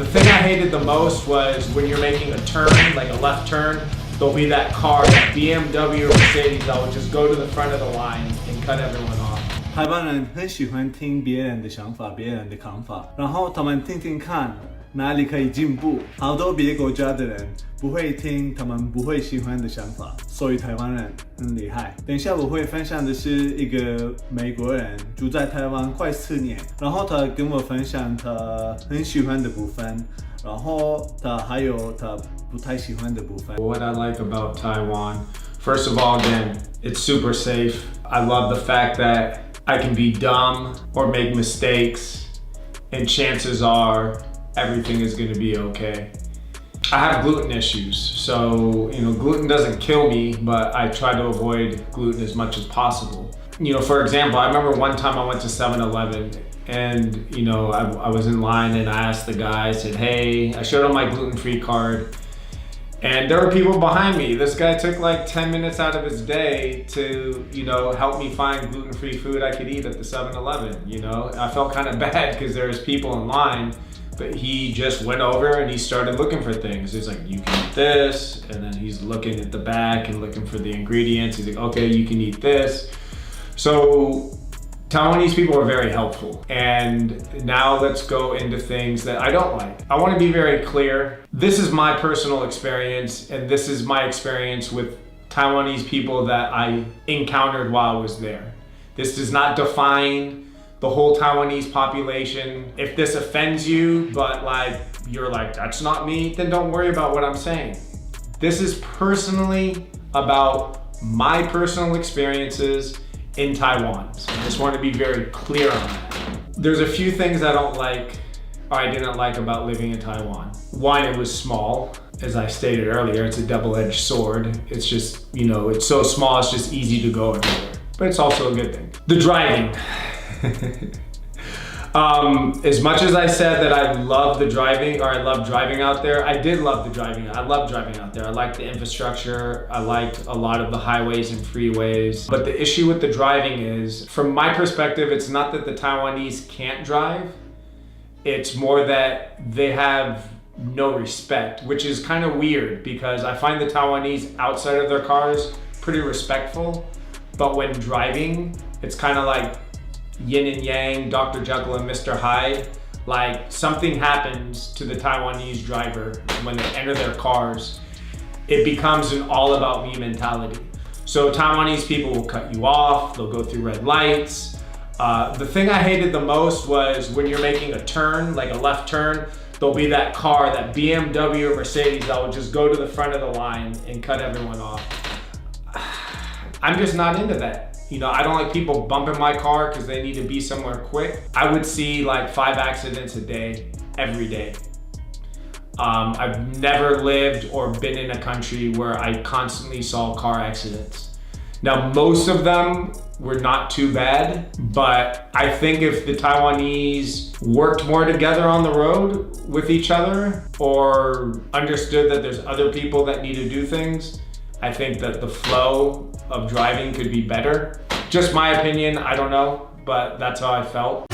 The thing I hated the most was when you're making a turn, like a left turn, there'll be that car, that BMW or Mercedes that will just go to the front of the line and cut everyone off. 台湾人很喜欢听别人的想法、别人的看法，然后他们听听看哪里可以进步。好多别国家的人不会听他们不会喜欢的想法，所以台湾人很厉害。等一下我会分享的是一个美国人住在台湾快4年，然后他跟我分享他很喜欢的部分，然后他还有他不太喜欢的部分。What I like about Taiwan, first of all, again, it's super safe. I love the fact that I can be dumb or make mistakes, and chances are everything is going to be okay. I have gluten issues, so gluten doesn't kill me, but I try to avoid gluten as much as possible. For example, I remember one time I went to 7-Eleven and I was in line and I asked the guy, I said, hey, I showed him my gluten-free card. And there were people behind me. This guy took like 10 minutes out of his day to, help me find gluten-free food I could eat at the 7-Eleven. I felt kind of bad because there was people in line, but he just went over and he started looking for things. He's like, you can eat this. And then he's looking at the back and looking for the ingredients. He's like, okay, you can eat this. So Taiwanese people are very helpful. And now let's go into things that I don't like. I want to be very clear. This is my personal experience, and this is my experience with Taiwanese people that I encountered while I was there. This does not define the whole Taiwanese population. If this offends you, but you're like, that's not me, then don't worry about what I'm saying. This is personally about my personal experiences in Taiwan. So I just want to be very clear on that. There's a few things I don't like, or I didn't like about living in Taiwan. One, it was small. As I stated earlier, it's a double-edged sword. It's just, it's so small, it's just easy to go everywhere. But it's also a good thing. The driving. As much as I said that I love the driving, or I love driving out there, I did love the driving. I love driving out there. I liked the infrastructure. I liked a lot of the highways and freeways. But the issue with the driving is, from my perspective, it's not that the Taiwanese can't drive. It's more that they have no respect, which is kind of weird because I find the Taiwanese outside of their cars pretty respectful. But when driving, it's kind of like yin and yang, Dr. Jekyll and Mr. Hyde. Like something happens to the Taiwanese driver when they enter their cars, it becomes an all about me mentality. So Taiwanese people will cut you off, they'll go through red lights. The thing I hated the most was when you're making a turn, like a left turn, there'll be that car, that BMW or Mercedes that will just go to the front of the line and cut everyone off. I'm just not into that. I don't like people bumping my car because they need to be somewhere quick. I would see like 5 accidents a day, every day. I've never lived or been in a country where I constantly saw car accidents. Now, most of them were not too bad, but I think if the Taiwanese worked more together on the road with each other or understood that there's other people that need to do things, I think that the flow of driving could be better. Just my opinion, I don't know, but that's how I felt.